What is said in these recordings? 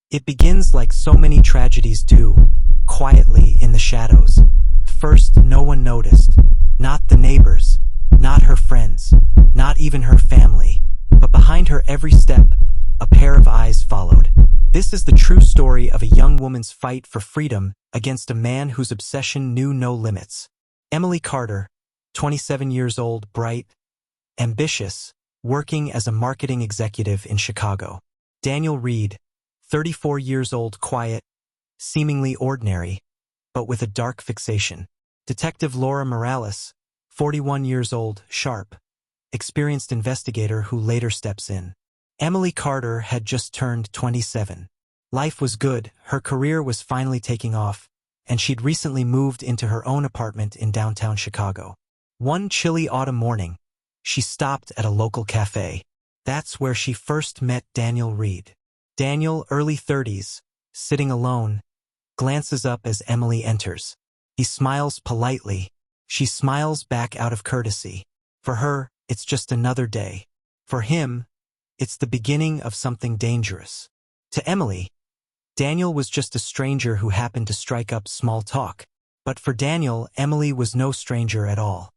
It begins like so many tragedies do, quietly in the shadows. First, no one noticed. Not the neighbors, not her friends, not even her family. But behind her every step, a pair of eyes followed. This is the true story of a young woman's fight for freedom against a man whose obsession knew no limits. Emily Carter, 27 years old, bright, ambitious, working as a marketing executive in Chicago. Daniel Reed, 34 years old, quiet, seemingly ordinary, but with a dark fixation. Detective Laura Morales, 41 years old, sharp, experienced investigator who later steps in. Emily Carter had just turned 27. Life was good, her career was finally taking off, and she'd recently moved into her own apartment in downtown Chicago. One chilly autumn morning, she stopped at a local cafe. That's where she first met Daniel Reed. Daniel, early 30s, sitting alone, glances up as Emily enters. He smiles politely. She smiles back out of courtesy. For her, it's just another day. For him, it's the beginning of something dangerous. To Emily, Daniel was just a stranger who happened to strike up small talk. But for Daniel, Emily was no stranger at all.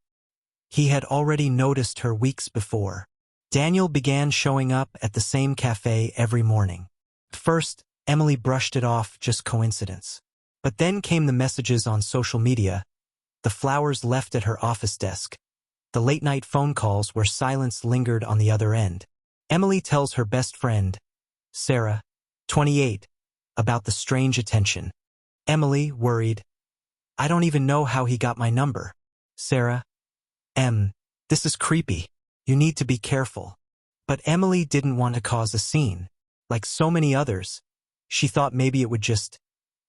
He had already noticed her weeks before. Daniel began showing up at the same cafe every morning. First, Emily brushed it off, just coincidence. But then came the messages on social media, the flowers left at her office desk, the late-night phone calls where silence lingered on the other end. Emily tells her best friend, Sarah, 28, about the strange attention. Emily, worried, I don't even know how he got my number. Sarah, this is creepy. You need to be careful. But Emily didn't want to cause a scene. Like so many others, she thought maybe it would just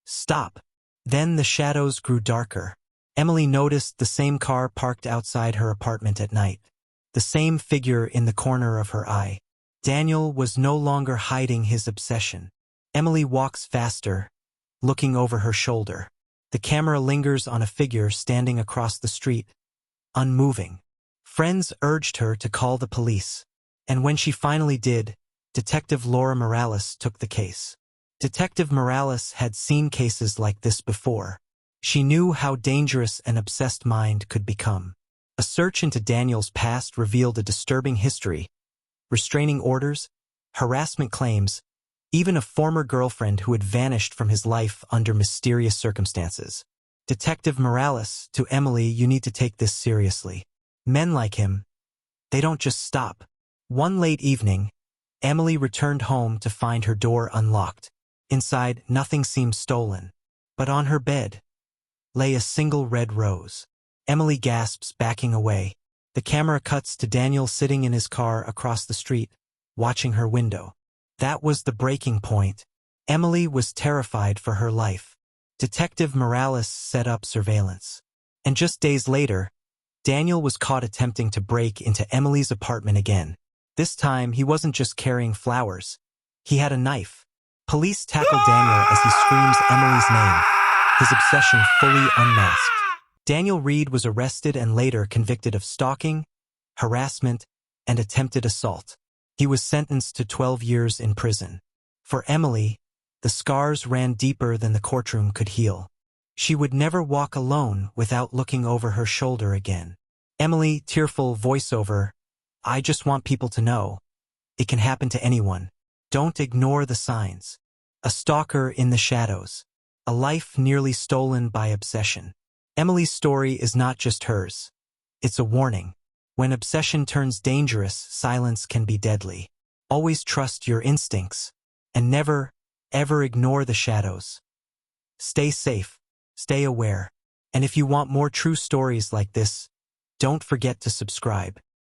stop. Then the shadows grew darker. Emily noticed the same car parked outside her apartment at night. The same figure in the corner of her eye. Daniel was no longer hiding his obsession. Emily walks faster, looking over her shoulder. The camera lingers on a figure standing across the street, unmoving. Friends urged her to call the police. And when she finally did, Detective Laura Morales took the case. Detective Morales had seen cases like this before. She knew how dangerous an obsessed mind could become. A search into Daniel's past revealed a disturbing history, restraining orders, harassment claims, even a former girlfriend who had vanished from his life under mysterious circumstances. Detective Morales, to Emily, you need to take this seriously. Men like him, they don't just stop. One late evening, Emily returned home to find her door unlocked. Inside, nothing seemed stolen. But on her bed lay a single red rose. Emily gasps, backing away. The camera cuts to Daniel sitting in his car across the street, watching her window. That was the breaking point. Emily was terrified for her life. Detective Morales set up surveillance. And just days later, Daniel was caught attempting to break into Emily's apartment again. This time, he wasn't just carrying flowers. He had a knife. Police tackle Daniel as he screams Emily's name, his obsession fully unmasked. Daniel Reed was arrested and later convicted of stalking, harassment, and attempted assault. He was sentenced to 12 years in prison. For Emily, the scars ran deeper than the courtroom could heal. She would never walk alone without looking over her shoulder again. Emily, tearful voiceover, I just want people to know. It can happen to anyone. Don't ignore the signs. A stalker in the shadows. A life nearly stolen by obsession. Emily's story is not just hers. It's a warning. When obsession turns dangerous, silence can be deadly. Always trust your instincts. And never, ever ignore the shadows. Stay safe. Stay aware. And if you want more true stories like this, don't forget to subscribe.